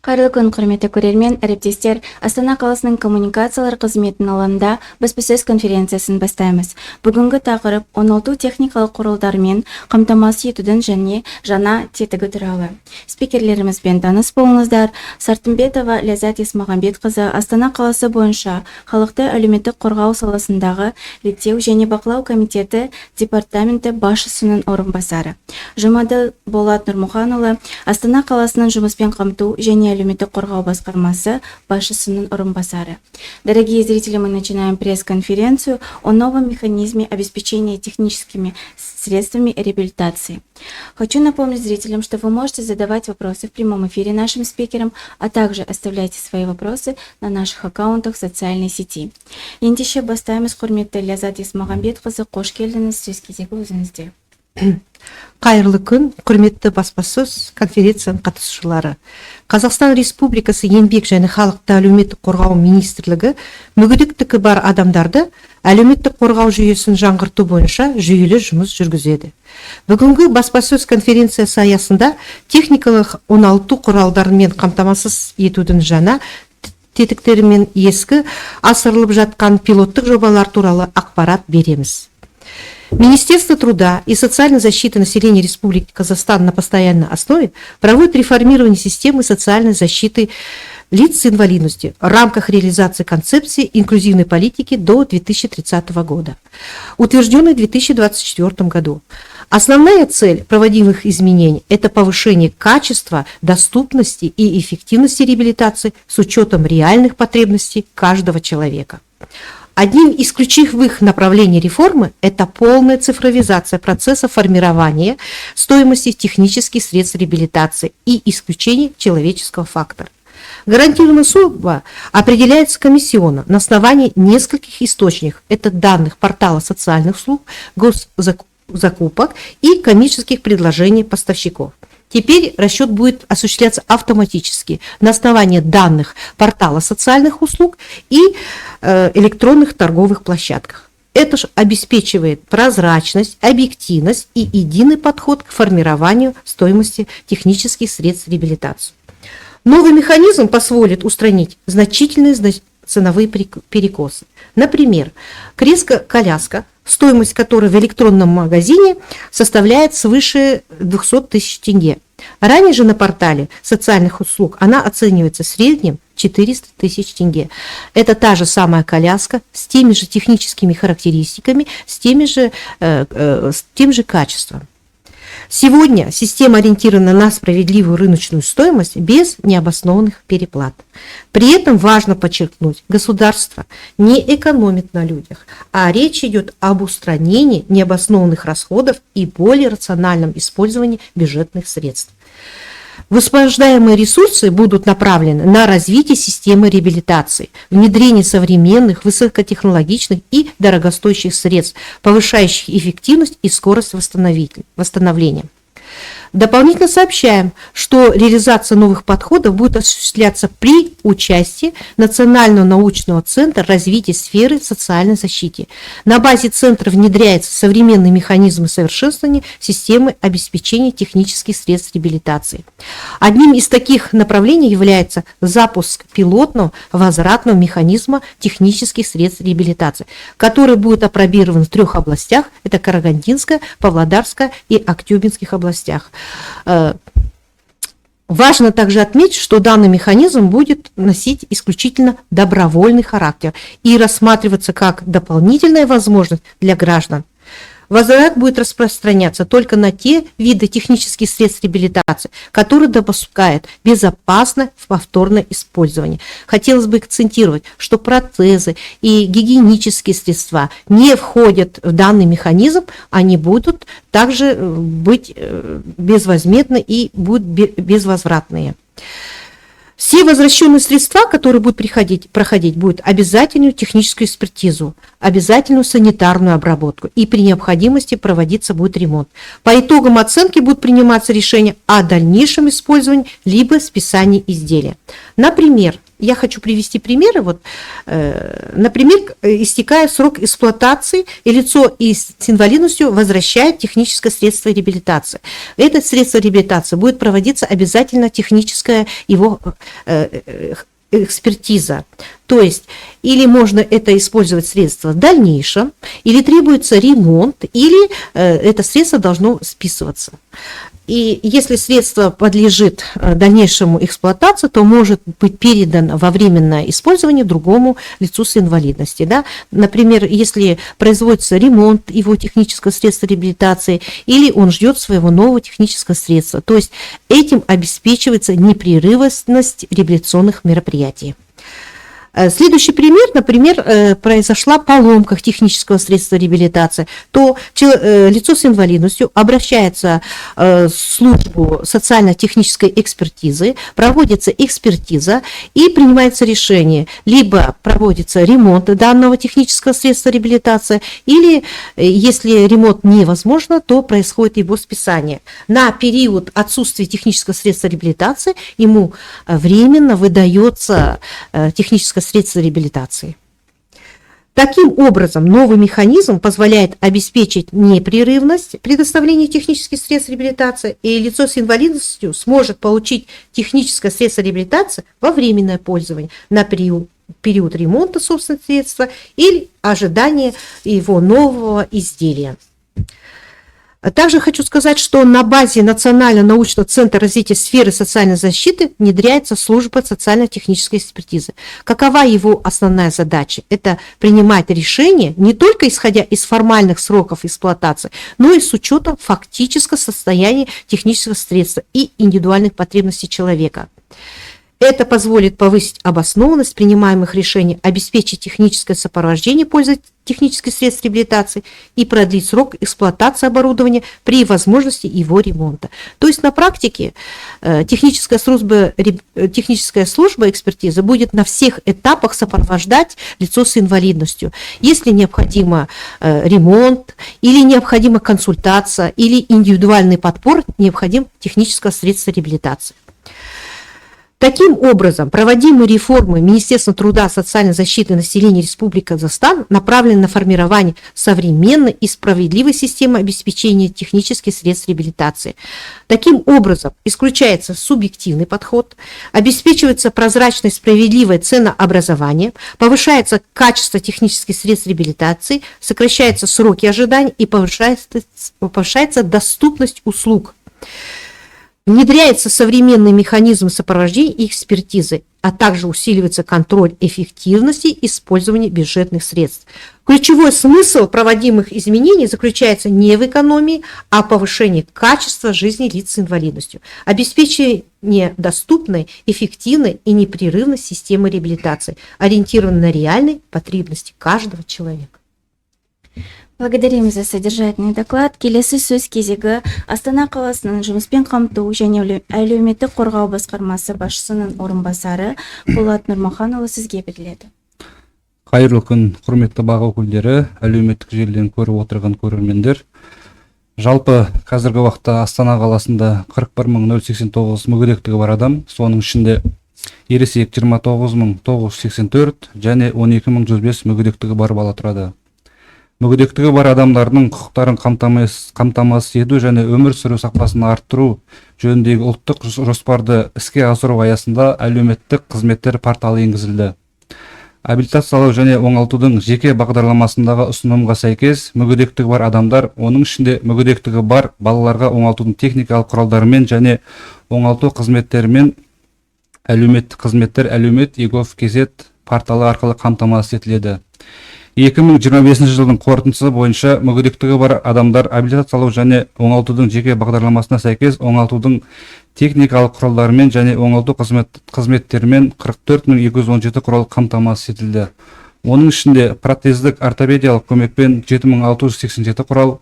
Қайырлы күн, құрметті көрермен, әріптестер. Астана қаласының коммуникациялар қызметінің алаңында баспасөз конференциясын бастаймыз. Бүгінгі тақырып оңалту техникалық құралдармен қамтамасыз етудің және жаңа тетігі туралы. Спикерлерімізбен таныс болыңыздар. Сартымбетова Ляззат Есмағамбетқызы Астана қаласы бойынша халықты әлеуметтік қорғау саласындағы реттеу және бақылау комитеті департаменті басшысының орынбасары. Жұмаділ Болат Нұрмұханұлы Астана қаласының жұмыспен қамту және әлеуметтік қорғау басқармасы басшысының орынбасары. Дорогие зрители, мы начинаем пресс-конференцию о новом механизме обеспечения техническими средствами реабилитации. Хочу напомнить зрителям, что вы можете задавать вопросы в прямом эфире нашим спикерам, а также оставляйте свои вопросы на наших аккаунтах в социальной сети. Ендеше бастаймыз, құрметті Ляззат Есмағамбетқызы, қош келдіңіз, сөз кезегі өзіңізде. Қайырлы күн, құрметті баспасөз конференцияның қатысушылары. Қазақстан Республикасы еңбек және халықты әлеуметтік қорғау министрлігі мүгедектігі бар адамдарды әлеуметтік қорғау жүйесін жаңғырту бойынша жүйелі жұмыс жүргізеді. Бүгінгі баспасөз конференциясы аясында техникалық оңалту құралдарымен қамтамасыз етудің жаңа тетіктері мен ескі асырылып жатқан пилоттық жобалар туралы ақпарат береміз. Министерство труда и социальной защиты населения Республики Казахстан на постоянной основе проводит реформирование системы социальной защиты лиц с инвалидностью в рамках реализации концепции инклюзивной политики до 2030 года, утвержденной в 2024 году. Основная цель проводимых изменений – это повышение качества, доступности и эффективности реабилитации с учетом реальных потребностей каждого человека. Одним из ключевых направлений реформы – это полная цифровизация процесса формирования стоимости технических средств реабилитации и исключение человеческого фактора. Гарантированная сумма определяется комиссионно на основании нескольких источников – это данных портала социальных услуг, госзакупок и коммерческих предложений поставщиков. Теперь расчет будет осуществляться автоматически на основании данных портала социальных услуг и электронных торговых площадках. Это же обеспечивает прозрачность, объективность и единый подход к формированию стоимости технических средств реабилитации. Новый механизм позволит устранить значительные ценовые перекосы. Например, кресло-коляска, стоимость которой в электронном магазине составляет свыше 200 тысяч тенге. Ранее же на портале социальных услуг она оценивается в среднем 400 тысяч тенге. Это та же самая коляска с теми же техническими характеристиками, с тем же качеством. Сегодня система ориентирована на справедливую рыночную стоимость без необоснованных переплат. При этом важно подчеркнуть, государство не экономит на людях, а речь идет об устранении необоснованных расходов и более рациональном использовании бюджетных средств. Высвобождаемые ресурсы будут направлены на развитие системы реабилитации, внедрение современных, высокотехнологичных и дорогостоящих средств, повышающих эффективность и скорость восстановления. Дополнительно сообщаем, что реализация новых подходов будет осуществляться при участии Национального научного центра развития сферы социальной защиты. На базе центра внедряются современные механизмы совершенствования системы обеспечения технических средств реабилитации. Одним из таких направлений является запуск пилотного возвратного механизма технических средств реабилитации, который будет опробирован в 3 областях, это Карагандинская, Павлодарская и Актюбинских областях. Важно также отметить, что данный механизм будет носить исключительно добровольный характер и рассматриваться как дополнительная возможность для граждан. Возврат будет распространяться только на те виды технических средств реабилитации, которые допускают безопасное повторное использование. Хотелось бы акцентировать, что протезы и гигиенические средства не входят в данный механизм, они будут также быть безвозмездны и будут безвозвратные. Все возвращенные средства, которые будут проходить будут обязательную техническую экспертизу, обязательную санитарную обработку и при необходимости проводиться будет ремонт. По итогам оценки будут приниматься решения о дальнейшем использовании либо списании изделия. Например, я хочу привести примеры. Вот, например, истекает срок эксплуатации, и лицо с инвалидностью возвращает техническое средство реабилитации. Это средство реабилитации будет проводиться обязательно техническая его экспертиза. То есть, или можно это использовать средство в дальнейшем, или требуется ремонт, или это средство должно списываться. И если средство подлежит дальнейшему эксплуатации, то может быть передано во временное использование другому лицу с инвалидностью. Да? Например, если производится ремонт его технического средства реабилитации, или он ждет своего нового технического средства. То есть этим обеспечивается непрерывность реабилитационных мероприятий. Следующий пример, например, произошла поломка технического средства реабилитации, то лицо с инвалидностью обращается в службу социально-технической экспертизы, проводится экспертиза и принимается решение, либо проводится ремонт данного технического средства реабилитации, или если ремонт невозможно, то происходит его списание. На период отсутствия технического средства реабилитации ему временно выдается техническое средства реабилитации. Таким образом, новый механизм позволяет обеспечить непрерывность предоставления технических средств реабилитации, и лицо с инвалидностью сможет получить техническое средство реабилитации во временное пользование на период ремонта собственного средства или ожидания его нового изделия. Также хочу сказать, что на базе Национального научного центра развития сферы социальной защиты внедряется служба социально-технической экспертизы. Какова его основная задача? Это принимать решения не только исходя из формальных сроков эксплуатации, но и с учетом фактического состояния технического средства и индивидуальных потребностей человека. Это позволит повысить обоснованность принимаемых решений, обеспечить техническое сопровождение пользователя технических средств реабилитации и продлить срок эксплуатации оборудования при возможности его ремонта. То есть на практике техническая служба экспертизы будет на всех этапах сопровождать лицо с инвалидностью. Если необходимо ремонт, или необходима консультация, или индивидуальный подбор, необходим техническое средство реабилитации. Таким образом, проводимые реформы Министерства труда и социальной защиты населения Республики Казахстан направлены на формирование современной и справедливой системы обеспечения технических средств реабилитации. Таким образом, исключается субъективный подход, обеспечивается прозрачное и справедливое ценообразование, повышается качество технических средств реабилитации, сокращаются сроки ожидания и повышается доступность услуг. Внедряется современный механизм сопровождения и экспертизы, а также усиливается контроль эффективности использования бюджетных средств. Ключевой смысл проводимых изменений заключается не в экономии, а в повышении качества жизни лиц с инвалидностью, обеспечение доступной, эффективной и непрерывной системы реабилитации, ориентированной на реальные потребности каждого человека. Благодарим за содержательный доклад. Келесі сөз кезегі Астана қаласының жұмыспен қамту және әлеуметтік қорғау басқармасы басшысының орынбасары Болат Нұрмаханұлы сізге беріледі. Қайырлы күн, құрметті бақ өкілдері, әлеуметтік желіден көріп отырған көрермендер. Жалпы қазіргі уақытта Астана қаласында 41.089 мүгедектігі бар адам, соның ішінде ересек 29.984 және 12.105 мүгедектігі бар бала тұрады. Мүгедектігі бар адамдардың құқықтарын қамтамасыз ету және өмір сүру сапасын арттыру жөніндегі ұлттық жоспарды іске асыру аясында әлеуметтік қызметтер порталы енгізілді. Абилитациялау және оңалтудың жеке бағдарламасындағы ұсынымға сәйкес, мүгедектігі бар адамдар, оның ішінде мүгедектігі бар балаларға оңалтудың техникалық құралдарымен және оңалту қызметтерімен әлеуметтік қызметтер әлеумет.gov.kz порталы арқылы қамтамасыз етіледі. 2025 жылдың қорытындысы бойынша мүгедектігі бар адамдар абилитациялау және оңалтудың жеке бағдарламасына сәйкес оңалтудың техникалық құралдарымен және оңалту қызметтерімен 44.217 құрал қамтамасыз етілді. Оның ішінде протездік ортопедиялық көмекпен 7.687 құрал,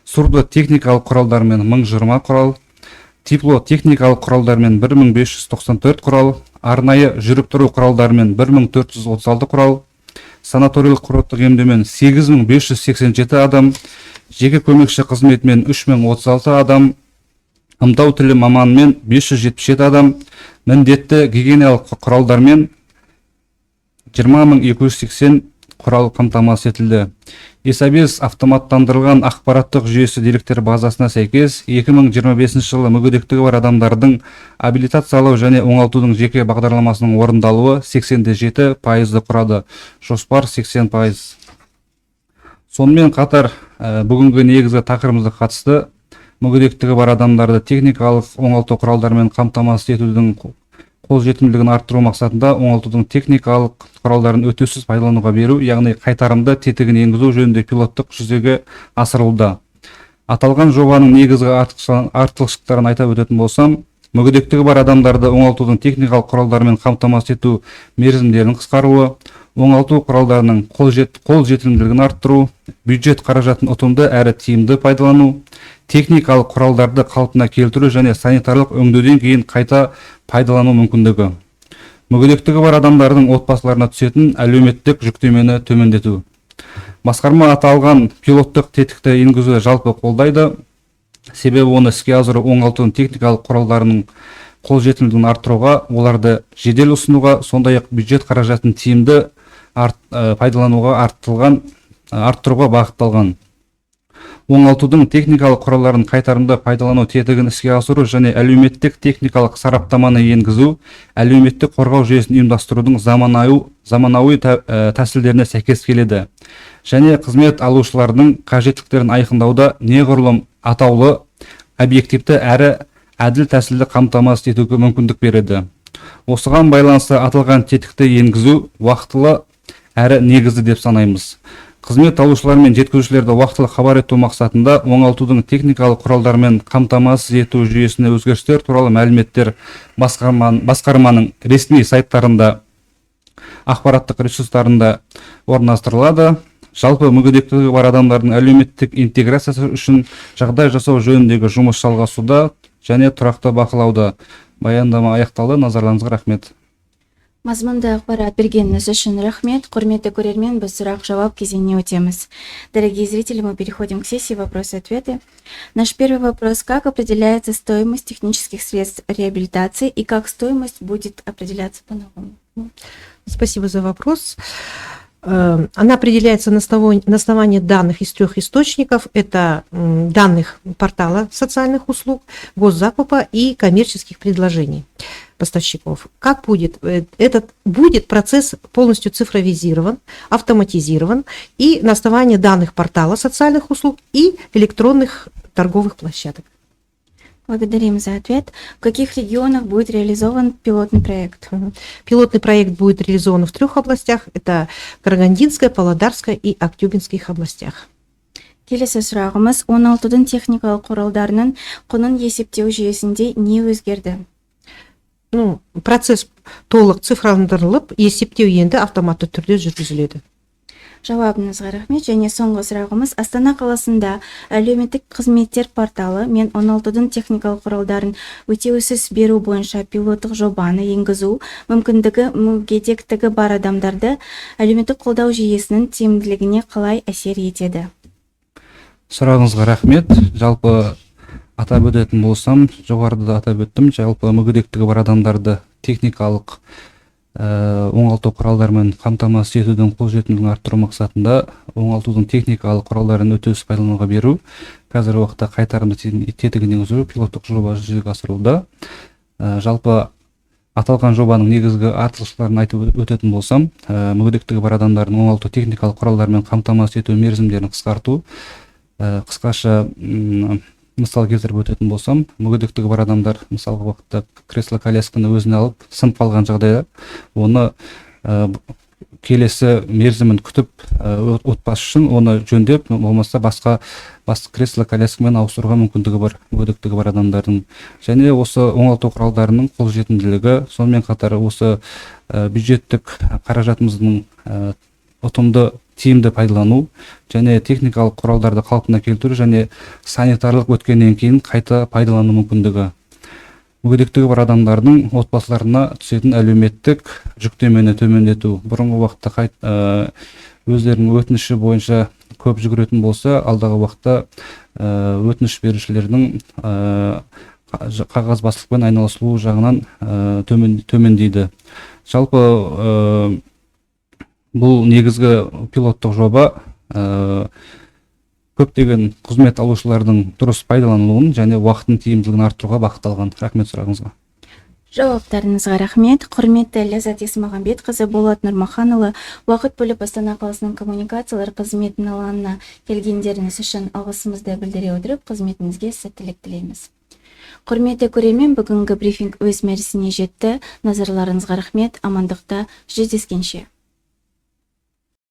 сурдо техникалық құралдармен 1020 құрал, тепло техникалық құралдармен 1594 құрал, арнайы жүріп тұру құралдармен 1436 құрал, санаториялық курорттық емдеумен 8587 адам, жеке көмекші қызметімен 3036 адам, ымдау тілі маманымен 577 адам, міндетті гигиеналық құралдармен 20.280 құрал қамтамасыз етілді. Есабес автоматтандырылған ақпараттық жүйесі деректер базасына сәйкес 2025 жылы мүгедектігі бар адамдардың абилитациялау және оңалтудың жеке бағдарламасының орындалуы 87% құрады. Жоспар 80%. Сонымен қатар бүгінгі негізгі тақырыбымызға қатысты мүгедектігі бар адамдарды техникалық оңалту құралдарымен қамтамасыз етудің қолжетімділігін арттыру мақсатында оңалтудың техникалық құралдарын өтеусіз пайдалануға беру, яғни қайтарымды тетігін енгізу жөнінде пилоттық жүзеге асырылуда. Аталған жобаның негізгі артықшылықтарын айтып өтетін болсам, мүгедектігі бар адамдарды оңалтудың техникалық құралдарымен қамтамасыз ету мерзімдерінің қысқаруы, оңалту құралдарының қолжетімділігін арттыру, бюджет қаражатын ұтымды әрі тиімді пайдалану, техникалық құралдарды қалпына келтіру және санитарлық өңдеуден кейін қайта пайдалану мүмкіндігі. Мүгедектігі бар адамдардың отбасыларына түсетін әлеуметтік жүктемені төмендету. Басқарма аталған пилоттық тетікті енгізуді жалпы қолдайды, себебі оны іске асыру оңалтудың техникалық құралдарының қолжетімділігін арттыруға, оларды жедел ұсынуға, сондай-ақ бюджет қаражатын тиімді пайдалануға арттыруға бағытталған. Оңалтудың техникалық құралдарын қайтарымды пайдалану тетігін іске асыру және әлеуметтік техникалық сараптаманы енгізу, әлеуметтік қорғау жүйесін ұйымдастырудың заманауи тәсілдеріне сәйкес келеді. Және қызмет алушылардың қажеттіліктерін айқындауда неғұрлым атаулы, объективті әрі әділ тәсілді қамтамасыз етуге мүмкіндік береді. Осыған байланысты аталған тетікті енгізу уақытылы әрі негізді деп санаймыз. Қызмет алушылар мен жеткізушілерді уақытылы хабар ету мақсатында оңалтудың техникалық құралдармен қамтамасыз ету жүйесіне өзгерістер туралы мәліметтер басқарманың ресми сайттарында, ақпараттық ресурстарында орналастырылады. Жалпы мүгедектігі бар адамдардың әлеуметтік интеграциясы үшін жағдай жасау жөніндегі жұмыс жалғасуда және тұрақты бақылауда. Баяндама аяқталды. Назарларыңызға рахмет. Мазмұнды ақпарат бергеніңіз үшін рахмет. Құрметті көрермен, біз сұрақ-жауап кезеңіне өтеміз. Дорогие зрители, мы переходим к сессии вопросы-ответы. Наш первый вопрос: как определяется стоимость технических средств реабилитации и как стоимость будет определяться по-новому? Спасибо за вопрос. Она определяется на основании данных из 3 источников. Это данных портала социальных услуг, госзакупа и коммерческих предложений поставщиков. Как будет? Будет процесс полностью цифровизирован, автоматизирован и на основании данных портала социальных услуг и электронных торговых площадок. Благодарим за ответ. В каких регионах будет реализован пилотный проект? Пилотный проект будет реализован в 3 областях. Это Карагандинская, Павлодарская и Актюбинских областях. Келесі сұрағымыз: оңалтудың техникалық құралдарының құнын есептеу жүйесінде не өзгерді? Процесс толық цифрландырылып, есептеу енді автоматты түрде жүргізіледі. Жауабыңызға рахмет. Және соңғы сұрағымыз: Астана қаласында әлеуметтік қызметтер порталы мен оңалтудың техникалық құралдарын өтеусіз беру бойынша пилоттық жобаны енгізу мүмкіндігі мүгедектігі бар адамдарды әлеуметтік қолдау жүйесінің тиімділігіне қалай әсер етеді? Сұрағыңызға рахмет. Жалпы атап өтетін болсам, жоғарыда атап өттім, жалпы мүгедектігі бар адамдарды техникалық оңалту құралдарымен қамтамасыз етудің қолжетімділігін арттыру мақсатында оңалтудың техникалық құралдарын өтеусіз пайдалануға беру, қазіргі уақытта қайтарымды тетігін енгізу пилоттық жоба жүзеге асырылуда. Жалпы аталған жобаның негізгі артықшылықтарын айтып өтетін болсам, мүгедектігі бар адамдардың оңалту техникалық құралдарымен қамтамасыз ету мерзімдерін қысқарту. Қысқаша мысал келтіріп өтетін болсам, мүгедектігі бар адамдар мысалғы уақытта кресло колясканы өзіне алып сынып қалған жағдайда оны келесі мерзімін күтіп отбасы үшін оны жөндеп, болмаса басқа кресло коляскамен ауыстыруға мүмкіндігі бар мүгедектігі бар адамдардың. Және осы оңалту құралдарының қолжетімділігі, сонымен қатар осы бюджеттік қаражатымыздың ұтымды тиімді пайдалану және техникалық құралдарды қалпына келтіру және санитарлық өткеннен кейін қайта пайдалану мүмкіндігі. Мүгедектігі бар адамдардың отбасыларына түсетін әлеуметтік жүктемені төмендету. Бұрынғы уақытта өздерінің өтініші бойынша көп жүгіретін болса, алдағы уақытта өтініш берушілердің қағазбастылықпен айналысуы жағынан төмендейді. Жалпы Бұл негізгі пилоттық жоба көптеген қызмет алушылардың дұрыс пайдаланылуын және уақытын тиімділігін арттыруға бағытталған. Рахмет сұрағыңызға. Жауаптарыңызға рахмет. Құрметті Ләззат Есмағамбетқызы, Болат Нұрмаханұлы, уақыт бөліп Астана қаласының коммуникациялар қызметінің алаңына келгендеріңіз үшін алғысымызды білдіре отырып, қызметіңізге сәттілік тілейміз. Құрметті көрермен, бүгінгі брифинг өз мәресіне жетті. Назарларыңызға рахмет. Амандықта жүздескенше.